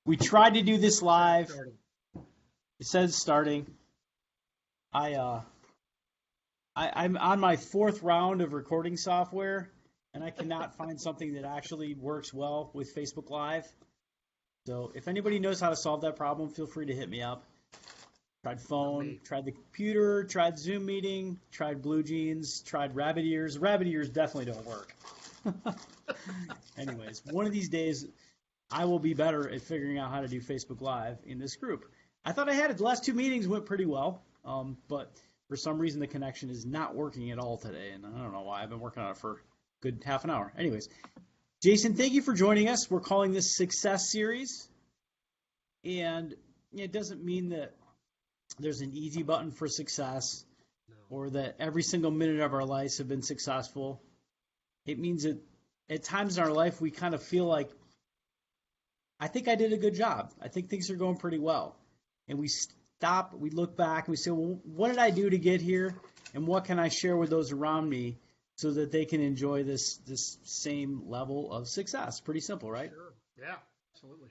We tried to do this live. Starting. It says starting. I I'm on my fourth round of recording software, and I cannot find something that actually works well with Facebook Live. So if anybody knows how to solve that problem, feel free to hit me up. Tried phone, tried the computer, tried Zoom meeting, tried Blue Jeans, tried Rabbit Ears. Rabbit Ears definitely don't work. Anyways, one of these days I will be better at figuring out how to do Facebook Live in this group. I thought I had it. The last two meetings went pretty well, but for some reason the connection is not working at all today, and I don't know why. I've been working on it for a good half an hour. Anyways, Jason, thank you for joining us. We're calling this Success Series, and it doesn't mean that there's an easy button for success or that every single minute of our lives have been successful. It means that at times in our life we kind of feel like, I think I did a good job. I think things are going pretty well. And we stop, we look back, and we say, well, what did I do to get here? And what can I share with those around me so that they can enjoy this same level of success? Pretty simple, right? Sure. Yeah, absolutely.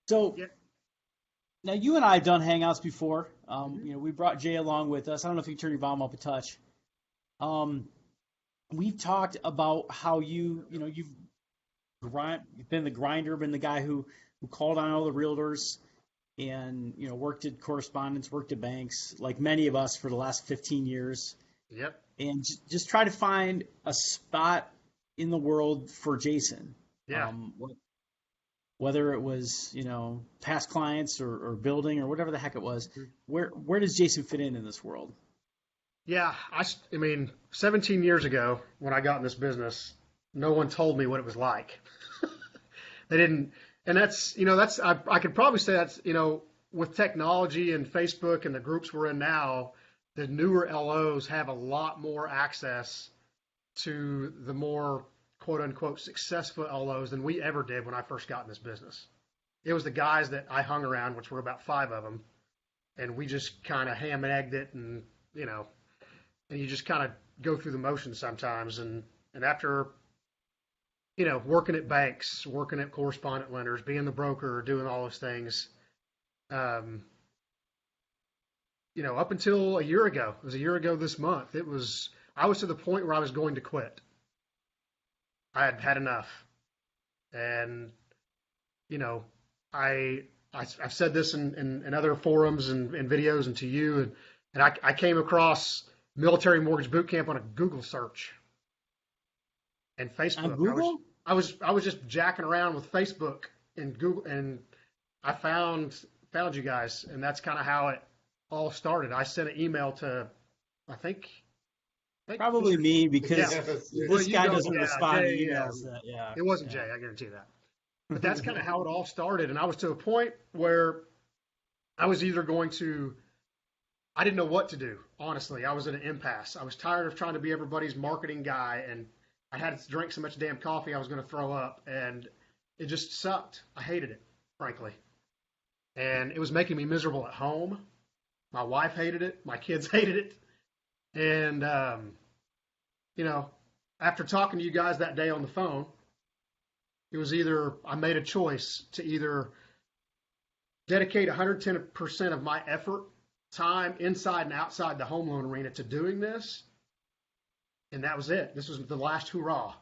So Yeah. now you and I have done Hangouts before. Mm-hmm. We brought Jay along with us. I don't know if you can turn your volume up a touch. We've talked about how you've been the grinder, been the guy who called on all the realtors and, worked at correspondence, worked at banks, like many of us for the last 15 years. Yep. And just try to find a spot in the world for Jason. Yeah. Whether it was, past clients or building or whatever the heck it was, where does Jason fit in this world? Yeah. I mean, 17 years ago when I got in this business, no one told me what it was like. They didn't. And I could probably say that's, with technology and Facebook and the groups we're in now, the newer LOs have a lot more access to the more quote unquote successful LOs than we ever did when I first got in this business. It was the guys that I hung around, which were about 5 of them, and we just kind of ham and egged it, and and you just kind of go through the motions sometimes, and after working at banks, working at correspondent lenders, being the broker, doing all those things, up until a year ago, it was a year ago this month, I was to the point where I was going to quit. I had had enough. And, I've said this in other forums and videos and to you, and I came across military mortgage boot camp on a Google search and Facebook. On Google? I was just jacking around with Facebook and Google, and I found you guys, and that's kind of how it all started. I sent an email to, I think probably me, because this guy doesn't respond to Jay, emails. It wasn't Jay, I guarantee that. But that's kind of how it all started, and I was to a point where I was either I didn't know what to do. Honestly, I was at an impasse. I was tired of trying to be everybody's marketing guy, and I had to drink so much damn coffee I was going to throw up, and it just sucked. I hated it, frankly. And it was making me miserable at home. My wife hated it. My kids hated it. And, after talking to you guys that day on the phone, it was I made a choice to either dedicate 110% of my effort, time, inside and outside the home loan arena to doing this. And that was it. This was the last hurrah,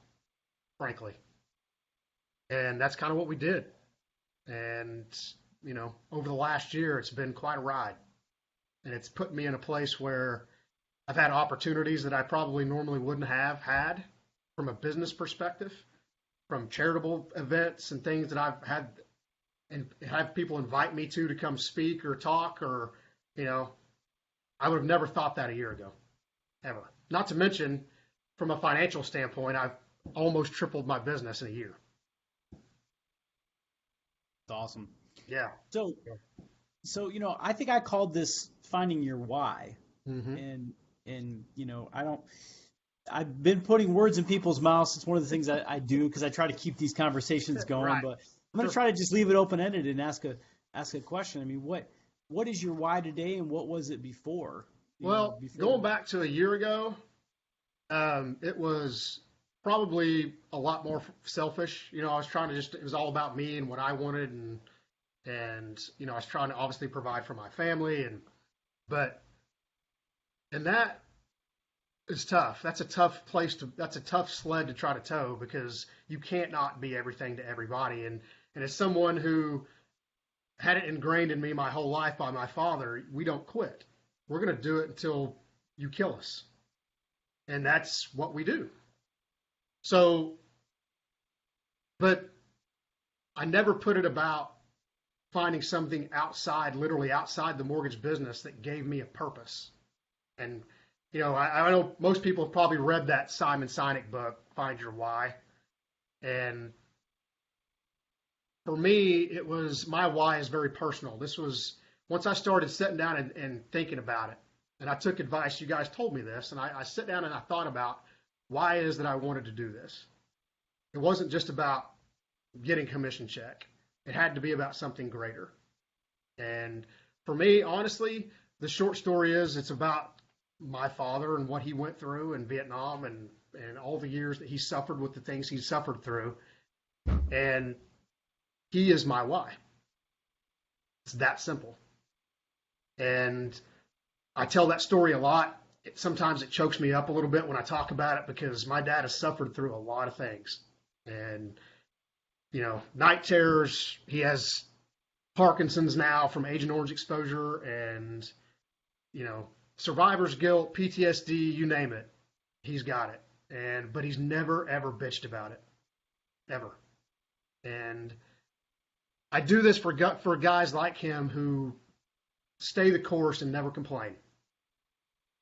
frankly. And that's kind of what we did. And, over the last year, it's been quite a ride. And it's put me in a place where I've had opportunities that I probably normally wouldn't have had from a business perspective, from charitable events and things that I've had and have people invite me to come speak or talk, or, I would have never thought that a year ago, ever. Not to mention, from a financial standpoint, I've almost tripled my business in a year. That's awesome. Yeah. So, I think I called this finding your why. Mm-hmm. And I've been putting words in people's mouths. It's one of the things I do because I try to keep these conversations going. Right. But I'm going to try to just leave it open-ended and ask a question. I mean, what is your why today, and what was it before? Going back to a year ago, it was probably a lot more selfish. You know, I was trying to it was all about me and what I wanted, and you know, I was trying to obviously provide for my family, and that is tough. That's a tough that's a tough sled to try to tow, because you can't not be everything to everybody. And as someone who had it ingrained in me my whole life by my father, we don't quit. We're going to do it until you kill us. And that's what we do. So, but I never put it about finding something outside, literally outside the mortgage business, that gave me a purpose. And, you know, I know most people have probably read that Simon Sinek book, Find Your Why. And for me, it was, my why is very personal. This was, once I started sitting down and thinking about it, and I took advice, you guys told me this, and I sat down and I thought about why it is that I wanted to do this. It wasn't just about getting commission check. It had to be about something greater. And for me, honestly, the short story is it's about my father and what he went through in Vietnam, and all the years that he suffered with the things he suffered through. And he is my why. It's that simple. And I tell that story a lot. Sometimes it chokes me up a little bit when I talk about it, because my dad has suffered through a lot of things. And, you know, night terrors, he has Parkinson's now from Agent Orange exposure, and, you know, survivor's guilt, PTSD, you name it. He's got it. But he's never, ever bitched about it. Ever. And I do this for guys like him who stay the course and never complain.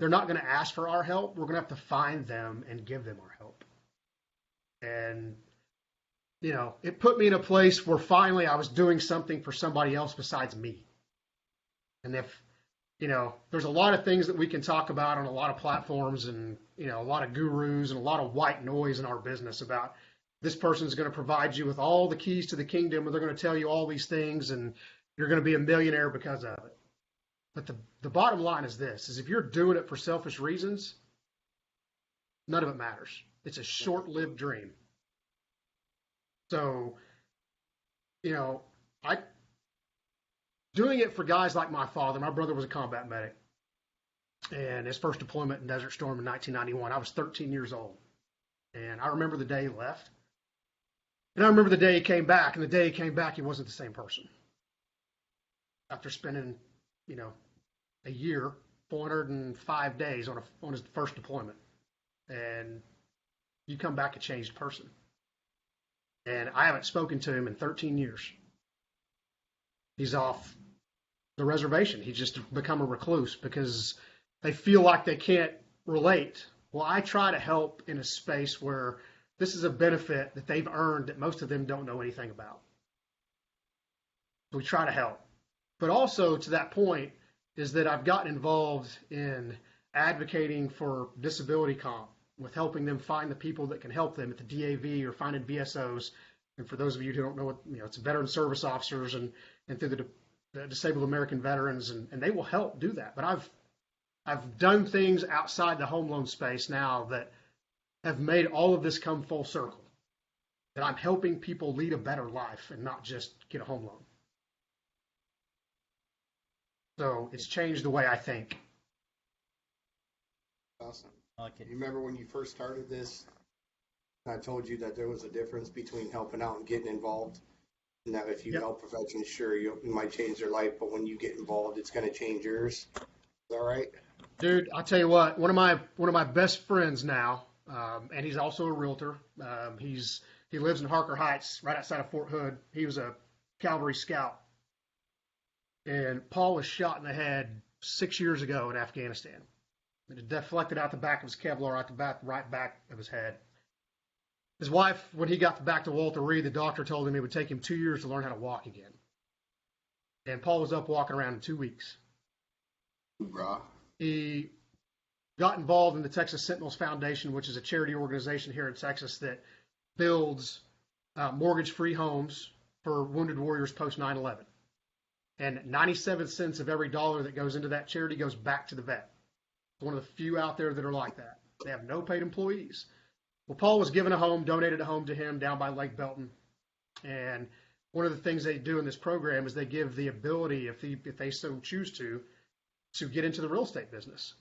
They're not going to ask for our help. We're going to have to find them and give them our help. And, you know, it put me in a place where finally I was doing something for somebody else besides me. And if, you know, there's a lot of things that we can talk about on a lot of platforms, and, you know, a lot of gurus and a lot of white noise in our business about this person's going to provide you with all the keys to the kingdom, or they're going to tell you all these things, and you're going to be a millionaire because of it. But the bottom line is this, is if you're doing it for selfish reasons, none of it matters. It's a short-lived dream. So, you know, doing it for guys like my father. My brother was a combat medic, and his first deployment in Desert Storm in 1991. I was 13 years old, and I remember the day he left. And I remember the day he came back, and the day he came back, he wasn't the same person. After spending, you know, a year, 405 days on his first deployment, and you come back a changed person. And I haven't spoken to him in 13 years. He's off the reservation. He's just become a recluse because they feel like they can't relate. Well, I try to help in a space where this is a benefit that they've earned that most of them don't know anything about. So we try to help. But also to that point is that I've gotten involved in advocating for disability comp, with helping them find the people that can help them at the DAV or finding VSOs. And for those of you who don't know what, you know, it's veteran service officers and through the Disabled American Veterans, and they will help do that. But I've done things outside the home loan space now that have made all of this come full circle, that I'm helping people lead a better life and not just get a home loan. So it's changed the way I think. Awesome. I like it. You remember when you first started this, I told you that there was a difference between helping out and getting involved. And that if you help professionals, sure, you might change their life, but when you get involved, it's going to change yours. Is that right? Dude, I'll tell you what, one of my best friends now, and he's also a realtor. He lives in Harker Heights, right outside of Fort Hood. He was a cavalry scout. And Paul was shot in the head 6 years ago in Afghanistan. It deflected out the back of his Kevlar, out the back, right back of his head. His wife, when he got back to Walter Reed, the doctor told him it would take him 2 years to learn how to walk again. And Paul was up walking around in 2 weeks. Bruh. He got involved in the Texas Sentinels Foundation, which is a charity organization here in Texas that builds mortgage-free homes for wounded warriors post 9/11. And 97 cents of every dollar that goes into that charity goes back to the vet. It's one of the few out there that are like that. They have no paid employees. Well, Paul was given a home, donated a home to him down by Lake Belton. And one of the things they do in this program is they give the ability, if they so choose to get into the real estate business.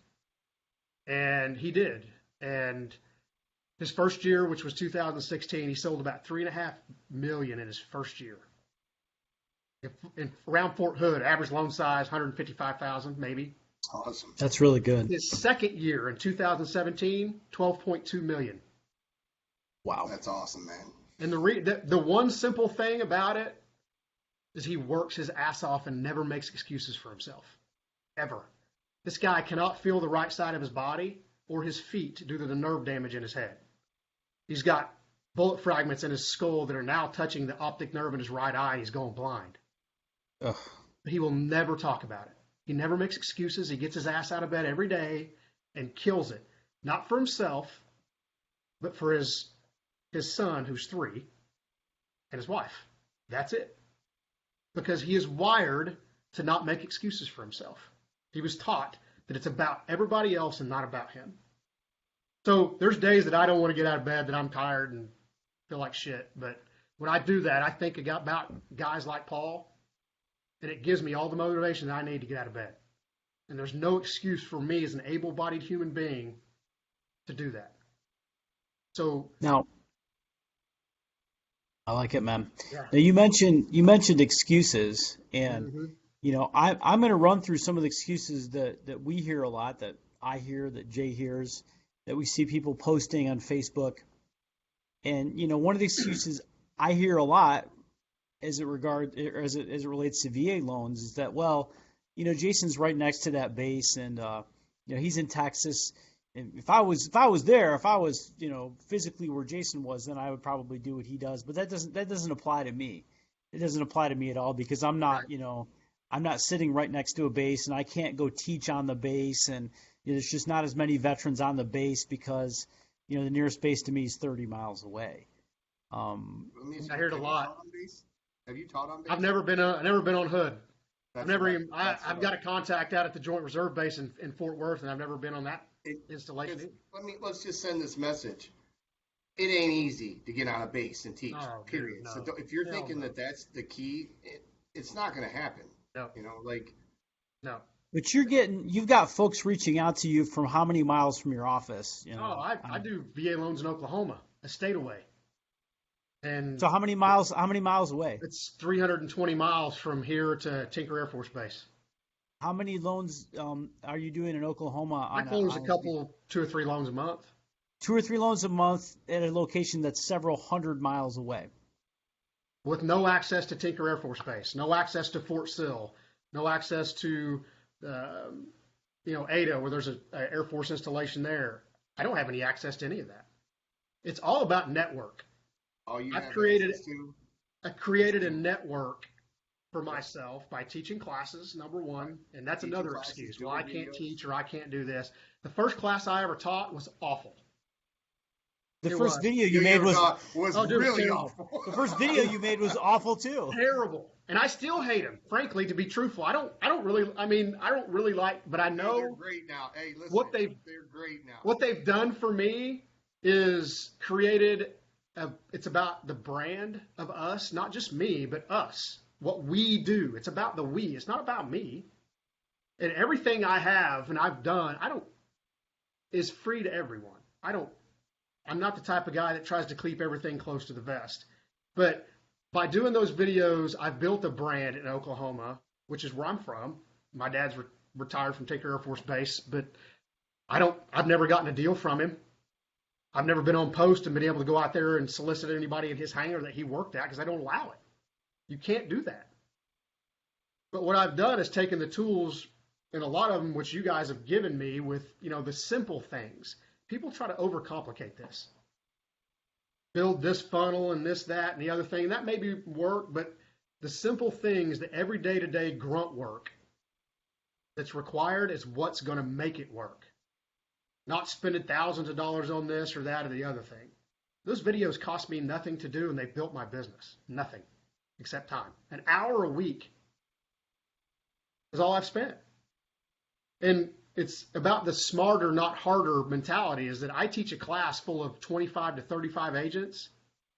And he did. And his first year, which was 2016, he sold about $3.5 million in his first year. Around Fort Hood, average loan size, $155,000 maybe. Awesome. That's really good. His second year in 2017, $12.2 million. Wow. That's awesome, man. And the one simple thing about it is he works his ass off and never makes excuses for himself. Ever. This guy cannot feel the right side of his body or his feet due to the nerve damage in his head. He's got bullet fragments in his skull that are now touching the optic nerve in his right eye. He's going blind. Ugh. But he will never talk about it. He never makes excuses. He gets his ass out of bed every day and kills it. Not for himself, but for his son, who's 3, and his wife. That's it. Because he is wired to not make excuses for himself. He was taught that it's about everybody else and not about him. So there's days that I don't want to get out of bed, that I'm tired and feel like shit. But when I do that, I think about guys like Paul, and it gives me all the motivation that I need to get out of bed. And there's no excuse for me as an able-bodied human being to do that. So Now, I like it, man. Yeah. Now you mentioned excuses, and Mm-hmm. I'm going to run through some of the excuses that we hear a lot, that I hear, that Jay hears, that we see people posting on Facebook. And one of the excuses I hear a lot as it relates to VA loans is that, well, Jason's right next to that base, and he's in Texas. And if I was physically where Jason was, then I would probably do what he does. But that doesn't apply to me. It doesn't apply to me at all, because I'm not, I'm not sitting right next to a base, and I can't go teach on the base, and there's just not as many veterans on the base because the nearest base to me is 30 miles away. I hear it a lot. Have you taught on base? I've never been on Hood. That's I've never right. even. I've got a contact out at the Joint Reserve Base in Fort Worth, and I've never been on that installation. Let's just send this message. It ain't easy to get on a base and teach. Oh, period. no. So if you're Hell thinking no. that that's the key, it's not going to happen. No. No. But you've got folks reaching out to you from how many miles from your office? I do VA loans in Oklahoma, a state away. And So how many miles away? it's 320 miles from here to Tinker Air Force Base. How many loans are you doing in Oklahoma? I close a couple, 2 or 3 loans a month. 2 or 3 loans a month at a location that's several hundred miles away. With no access to Tinker Air Force Base, no access to Fort Sill, no access to, Ada, where there's an Air Force installation there. I don't have any access to any of that. It's all about network. I've created a network for myself by teaching classes, number one, and that's Teaching another classes, excuse. doing Well, I can't videos. teach or I can't do this. The first class I ever taught was awful. The It first was. video you made was Oh, dude, really terrible. awful. the first video you made was awful too. Terrible. And I still hate him, frankly, to be truthful. I don't really like, but I They're know great now. Hey, listen, they're great now. what they've done for me is created it's about the brand of us, not just me, but us, what we do. It's about the we. It's not about me. And everything I have and I've done, is free to everyone. I'm not the type of guy that tries to keep everything close to the vest. But by doing those videos, I've built a brand in Oklahoma, which is where I'm from. My dad's retired from Tinker Air Force Base, but I've never gotten a deal from him. I've never been on post and been able to go out there and solicit anybody in his hangar that he worked at because I don't allow it. You can't do that. But what I've done is taken the tools, and a lot of them which you guys have given me with, the simple things. People try to overcomplicate this. Build this funnel and this, that, and the other thing. That may work, but the simple things, the every day-to-day grunt work that's required is what's going to make it work. Not spending thousands of dollars on this or that or the other thing. Those videos cost me nothing to do, and they built my business. Nothing except time. An hour a week is all I've spent. And it's about the smarter, not harder mentality. Is that I teach a class full of 25 to 35 agents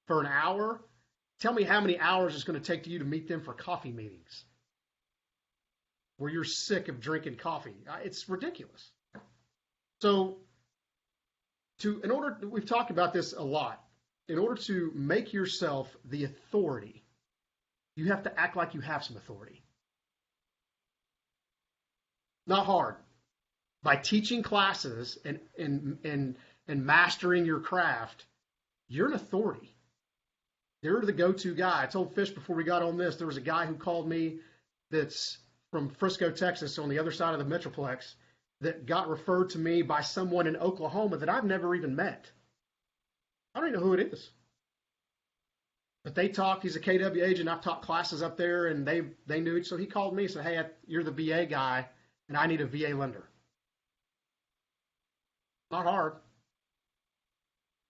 for an hour. Tell me how many hours it's going to take you to meet them for coffee meetings where you're sick of drinking coffee. It's ridiculous. So we've talked about this a lot. In order to make yourself the authority, you have to act like you have some authority. Not hard. By teaching classes and mastering your craft, you're an authority. You're the go-to guy. I told Fish before we got on this, there was a guy who called me that's from Frisco, Texas, on the other side of the Metroplex, that got referred to me by someone in Oklahoma that I've never even met. I don't even know who it is. But they talked. He's a KW agent. I've taught classes up there, and they knew it. So he called me and said, hey, you're the VA guy, and I need a VA lender. Not hard.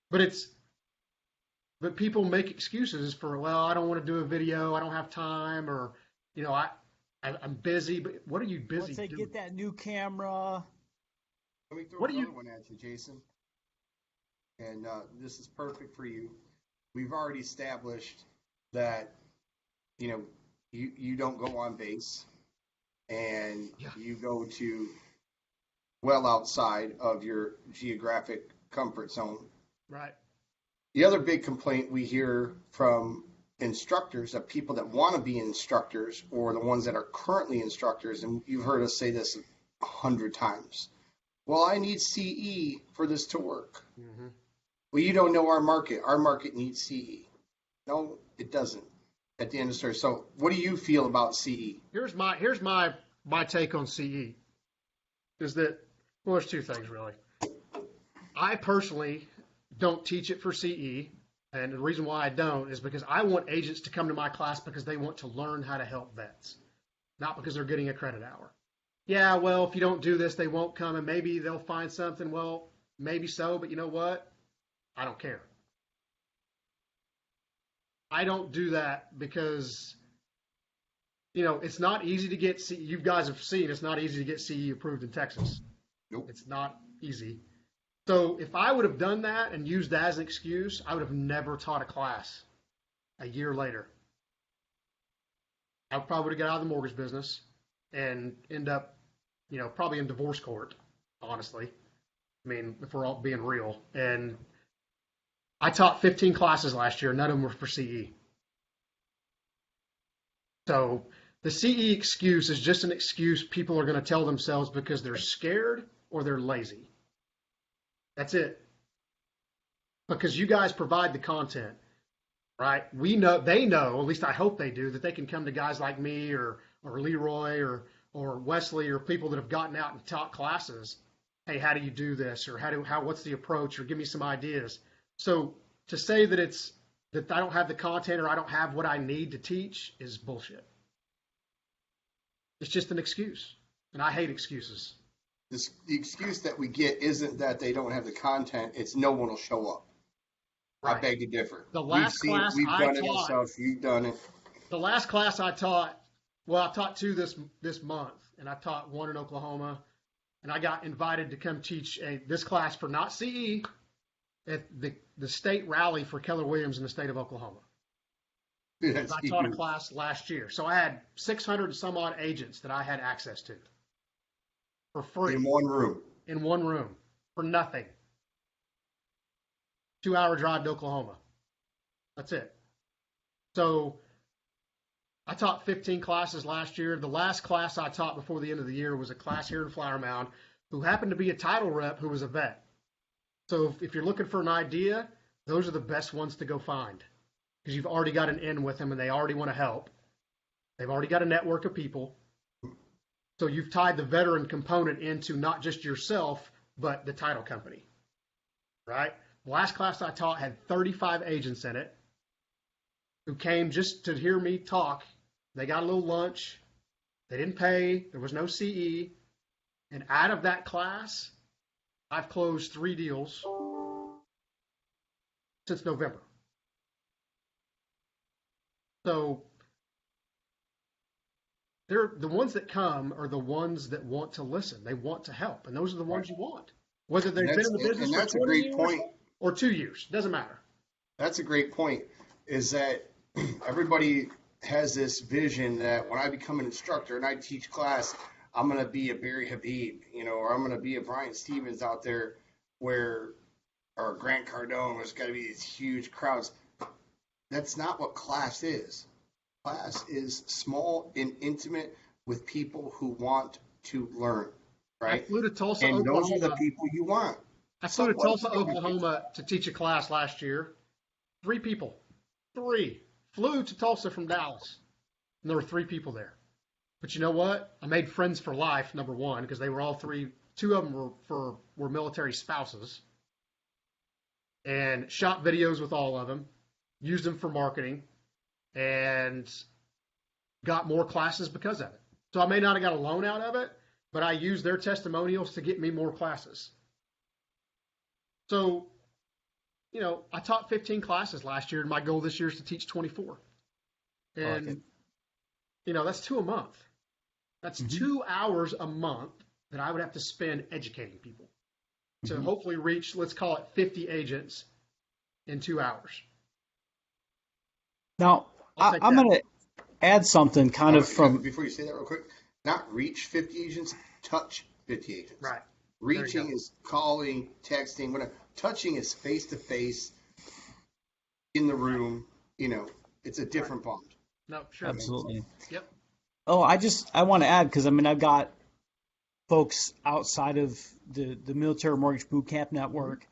But people make excuses for, well, I don't want to do a video. I don't have time, or, I'm busy. But what are you busy Once they doing? get that new camera. Let me throw another one at you, Jason. And this is perfect for you. We've already established that, you don't go on base, and you go to well outside of your geographic comfort zone. Right. The other big complaint we hear from instructors, of people that want to be instructors, or the ones that are currently instructors, and you've heard us say this 100 times. Well, I need CE for this to work. Mm-hmm. Well, you don't know our market. Our market needs CE. No, it doesn't. At the end of the story. So, what do you feel about CE? Here's my take on CE. Is that, well, there's two things really. I personally don't teach it for CE, and the reason why I don't is because I want agents to come to my class because they want to learn how to help vets, not because they're getting a credit hour. Yeah, well, if you don't do this, they won't come, and maybe they'll find something. Well, maybe so, but you know what? I don't care. I don't do that because, it's not easy to get CE. You guys have seen it's not easy to get CE approved in Texas. Nope. It's not easy. So if I would have done that and used that as an excuse, I would have never taught a class a year later. I probably would have got out of the mortgage business and end up, probably in divorce court, honestly. I mean, if we're all being real. And I taught 15 classes last year. None of them were for CE. So the CE excuse is just an excuse people are going to tell themselves because they're scared or they're lazy. That's it. Because you guys provide the content, right? They know, at least I hope they do, that they can come to guys like me or Leroy or Wesley or people that have gotten out and taught classes. Hey, how do you do this? Or what's the approach? Or give me some ideas. So to say that that I don't have the content or I don't have what I need to teach is bullshit. It's just an excuse. And I hate excuses. The excuse that we get isn't that they don't have the content, it's no one will show up. Right. I beg to differ. The last class we've I done it taught, ourselves, you've done it. The last class I taught, I taught 2 this month, and I taught 1 in Oklahoma, and I got invited to come teach this class for not CE at the state rally for Keller Williams in the state of Oklahoma. I taught a class last year. So I had 600 and some odd agents that I had access to for free. In one room. In one room for nothing. 2-hour drive to Oklahoma. That's it. So I taught 15 classes last year. The last class I taught before the end of the year was a class here in Flower Mound who happened to be a title rep who was a vet. So if you're looking for an idea, those are the best ones to go find because you've already got an in with them and they already want to help. They've already got a network of people. So you've tied the veteran component into not just yourself, but the title company, right? The last class I taught had 35 agents in it who came just to hear me talk. They got a little lunch. They didn't pay. There was no CE. And out of that class, I've closed 3 deals since November. So they're the ones that come are the ones that want to listen. They want to help, and those are the ones you want. Whether they've been in the business for that's a 20 great years point. or 2 years, doesn't matter. That's a great point. Is that everybody has this vision that when I become an instructor and I teach class, I'm going to be a Barry Habib, or I'm going to be a Brian Stevens out there or Grant Cardone, there's got to be these huge crowds. That's not what class is. Class is small and intimate with people who want to learn, right? I flew to Tulsa, and Oklahoma. Those are the people you want. I flew to Tulsa, Oklahoma to teach a class last year. 3 people. 3. Flew to Tulsa from Dallas. And there were 3 people there. But you know what? I made friends for life, number one, because they were all 3. 2 of them were military spouses. And shot videos with all of them. Used them for marketing. And got more classes because of it. So I may not have got a loan out of it, but I used their testimonials to get me more classes. So, I taught 15 classes last year, and my goal this year is to teach 24. And, that's 2 a month. That's 2 hours a month that I would have to spend educating people to hopefully reach, let's call it 50 agents in 2 hours. Now, I'm going to add something Before you say that real quick, not reach 50 agents, touch 50 agents. Right. Reaching is calling, texting, whatever. Touching is face-to-face in the room. It's a different bond. No, sure. Absolutely. Yep. Oh, I want to add, because I've got folks outside of the Military Mortgage Boot Camp Network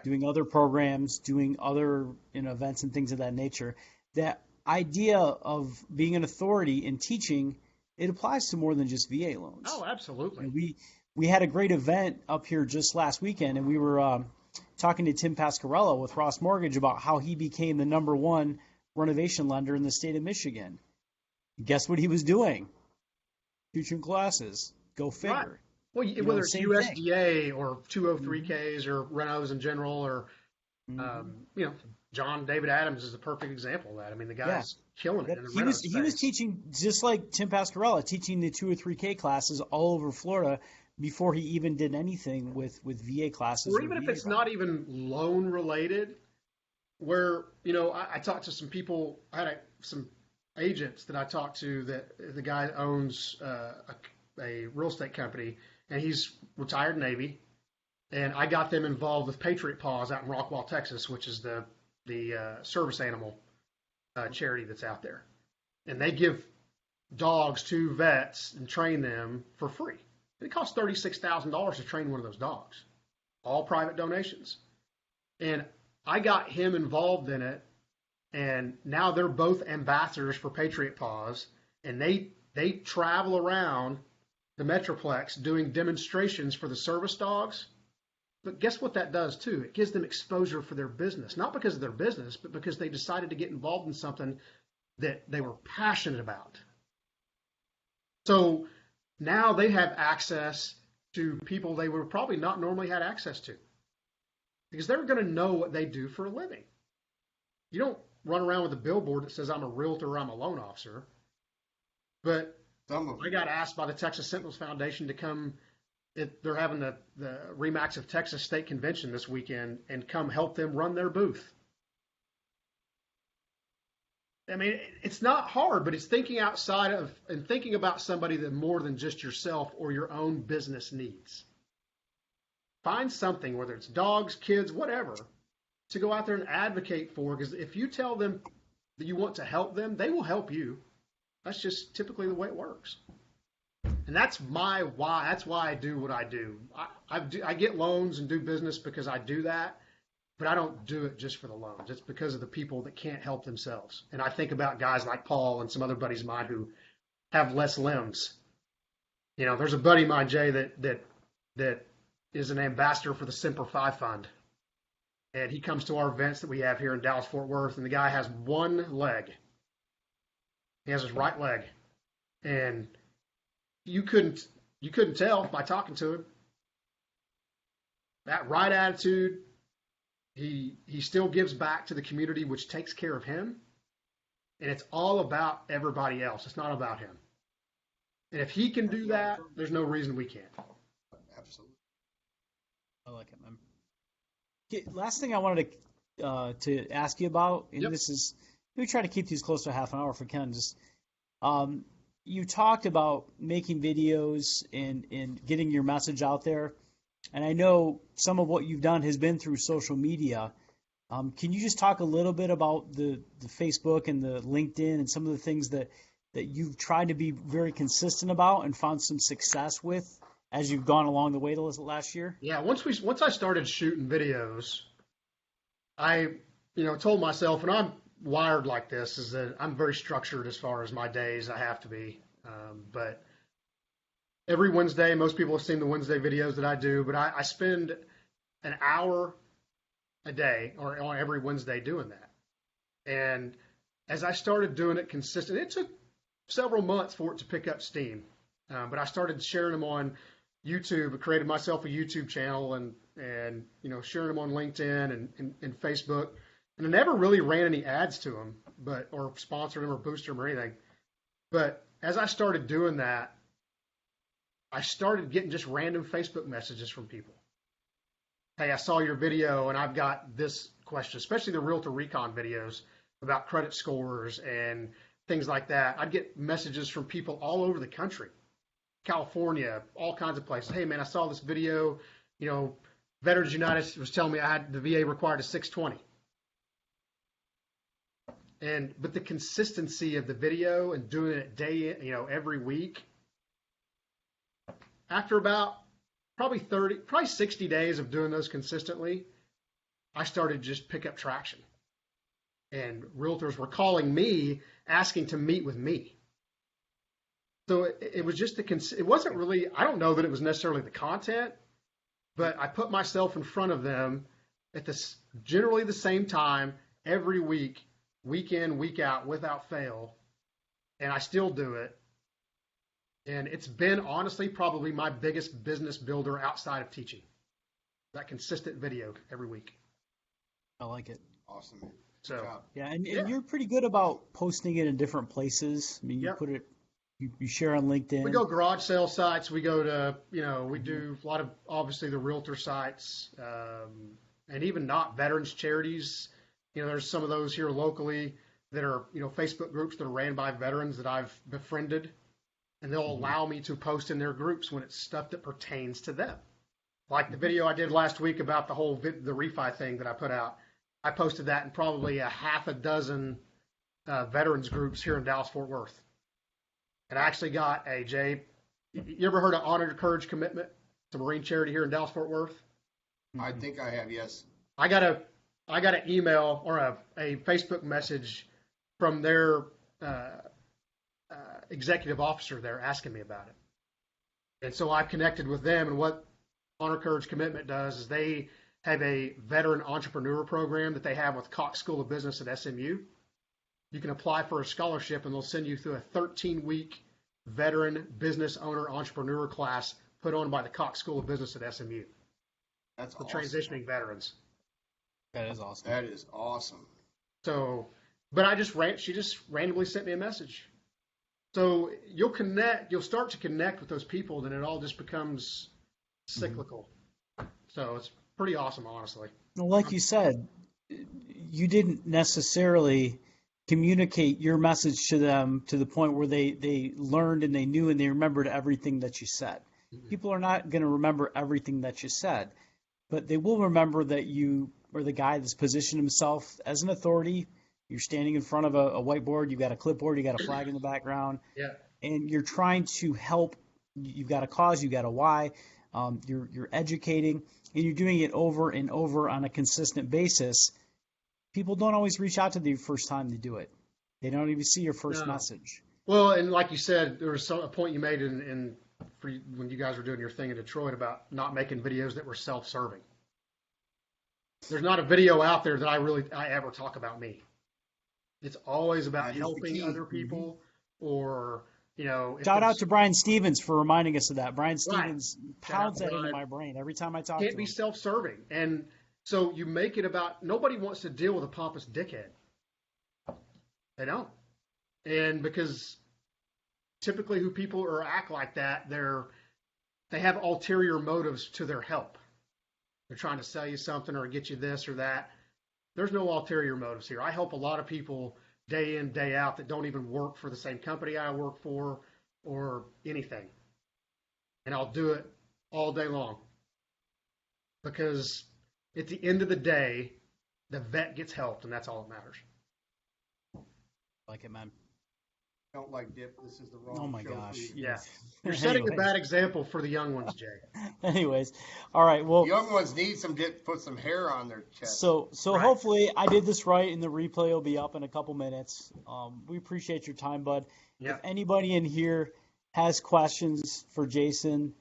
doing other programs, doing other events and things of that nature. That idea of being an authority in teaching, it applies to more than just VA loans. Oh, absolutely. We had a great event up here just last weekend, and we were talking to Tim Pasquarello with Ross Mortgage about how he became the #1 renovation lender in the state of Michigan. Guess what he was doing? Teaching classes. Go figure. Right. Well, whether it's USDA or 203Ks or renos in general, or John David Adams is a perfect example of that. The guy's killing it. He was teaching, just like Tim Pasquarello, teaching the 2 or 3K classes all over Florida before he even did anything with VA classes. Or even if it's not even loan related, where, I talked to some people, I had some agents that I talked to, that the guy owns a real estate company, and he's retired Navy, and I got them involved with Patriot Paws out in Rockwall, Texas, which is the service animal charity that's out there. And they give dogs to vets and train them for free. It costs $36,000 to train one of those dogs, all private donations. And I got him involved in it, and now they're both ambassadors for Patriot Paws, and they travel around the Metroplex doing demonstrations for the service dogs. But guess what that does too? It gives them exposure for their business, not because of their business, but because they decided to get involved in something that they were passionate about. So now they have access to people they would probably not normally had access to, because they're going to know what they do for a living. You don't run around with a billboard that says I'm a realtor or I'm a loan officer. But I got asked by the Texas Sentinels Foundation to come. They're having the Remax of Texas State Convention this weekend, and come help them run their booth. It's not hard, but it's thinking outside of and thinking about somebody that more than just yourself or your own business needs. Find something, whether it's dogs, kids, whatever, to go out there and advocate for, because if you tell them that you want to help them, they will help you. That's just typically the way it works. And that's my why. That's why I do what I do. I get loans and do business because I do that, but I don't do it just for the loans. It's because of the people that can't help themselves. And I think about guys like Paul and some other buddies of mine who have less limbs. There's a buddy of mine, Jay, that is an ambassador for the Semper Fi Fund. And he comes to our events that we have here in Dallas-Fort Worth, and the guy has one leg. He has his right leg. And you couldn't tell by talking to him. That right attitude, he still gives back to the community, which takes care of him. And it's all about everybody else. It's not about him. And if he can do that, there's no reason we can't. Absolutely. I like it, man. Okay, last thing I wanted to ask you about, and Yep. this is, we try to keep these close to half an hour if we can. Just you talked about making videos and getting your message out there, and I know some of what you've done has been through social media. Can you just talk a little bit about the Facebook and the LinkedIn and some of the things that you've tried to be very consistent about and found some success with as you've gone along the way the last year? Yeah, once I started shooting videos, I told myself, and I'm wired like this, is that I'm very structured as far as my days. I have to be, but every Wednesday, most people have seen the Wednesday videos that I do, but I spend an hour a day or on every Wednesday doing that. And as I started doing it consistent, it took several months for it to pick up steam. But I started sharing them on YouTube. I created myself a YouTube channel and sharing them on LinkedIn and Facebook. And I never really ran any ads to them, or sponsored them or boosted them or anything. But as I started doing that, I started getting just random Facebook messages from people. Hey, I saw your video and I've got this question, especially the Realtor Recon videos about credit scores and things like that. I'd get messages from people all over the country, California, all kinds of places. Hey, man, I saw this video. Veterans United was telling me the VA required a 620. But the consistency of the video and doing it every week, after about probably 60 days of doing those consistently, I started to just pick up traction. And realtors were calling me, asking to meet with me. So it was just it wasn't really, I don't know that it was necessarily the content, but I put myself in front of them at generally the same time every week, week in, week out, without fail. And I still do it. And it's been honestly probably my biggest business builder outside of teaching. That consistent video every week. I like it. Awesome. So yeah, and you're pretty good about posting it in different places. I mean, you put it, you share on LinkedIn. We go garage sale sites. We go to, we do a lot of obviously the realtor sites, and even not veterans charities. There's some of those here locally that are, Facebook groups that are ran by veterans that I've befriended. And they'll allow me to post in their groups when it's stuff that pertains to them. Like the video I did last week about the refi thing that I put out. I posted that in probably a half a dozen veterans groups here in Dallas-Fort Worth. And I actually got you ever heard of Honor, Courage, Commitment? It's a Marine charity here in Dallas-Fort Worth. I think I have, yes. I got an email or a Facebook message from their executive officer there asking me about it. And so I connected with them, and what Honor, Courage, Commitment does is they have a veteran entrepreneur program that they have with Cox School of Business at SMU. You can apply for a scholarship, and they'll send you through a 13-week veteran business owner entrepreneur class put on by the Cox School of Business at SMU. That's for awesome. Transitioning veterans. That is awesome. That is awesome. So, but she just randomly sent me a message. So you'll start to connect with those people, then it all just becomes cyclical. So it's pretty awesome, honestly. Well, like you said, you didn't necessarily communicate your message to them to the point where they learned and they knew and they remembered everything that you said. Mm-hmm. People are not going to remember everything that you said, but they will remember that you are the guy that's positioned himself as an authority. You're standing in front of a whiteboard. You've got a clipboard. You got a flag in the background. Yeah. And you're trying to help. You've got a cause. You've got a why. You're educating, and you're doing it over and over on a consistent basis. People don't always reach out to you the first time they do it. They don't even see your first message. Well, and like you said, there was a point you made when you guys were doing your thing in Detroit about not making videos that were self-serving. There's not a video out there that I ever talk about me. It's always about helping other people, or Shout out to Brian Stevens for reminding us of that. Brian Stevens pounds that into my brain every time I talk to him. Can't be self-serving, and so you make it about nobody wants to deal with a pompous dickhead. They don't, and because typically who people or act like that. They have ulterior motives to their help. They're trying to sell you something or get you this or that. There's no ulterior motives here. I help a lot of people day in, day out that don't even work for the same company I work for or anything. And I'll do it all day long. Because at the end of the day, the vet gets helped, and that's all that matters. Like it, man. Don't like dip. This is the wrong. Oh my show gosh. for you. Yeah. You're setting a bad example for the young ones, Jay. Anyways, all right. Well, The young ones need some dip. Put some hair on their chest. so Right. hopefully I did this right, and the replay will be up in a couple minutes. We appreciate your time, bud. Yeah. If anybody in here has questions for Jason,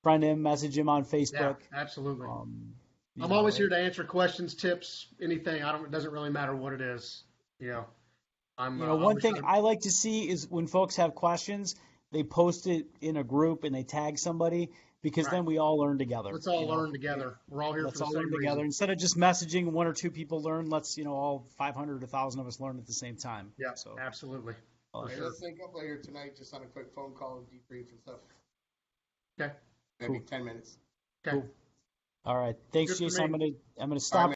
friend him, message him on Yeah, Facebook. absolutely. You I'm know, always here to answer questions, tips, anything. It doesn't really matter what it is. I'm. You know, one thing I like to see is when folks have questions, they post it in a group and they tag somebody, because then we all learn together. Let's all you know? learn together. We're all here Let's for the all same learn together. reason. Instead of just messaging one or two people learn, let's, all 500, 1,000 of us learn at the same time. Yeah, So, absolutely. all right. sure. Let's sync up later tonight, just on a quick phone call, debrief and stuff. Okay. Maybe Cool. 10 minutes. Okay. Cool. All right. Thanks, Good for Jason. me. I'm gonna stop.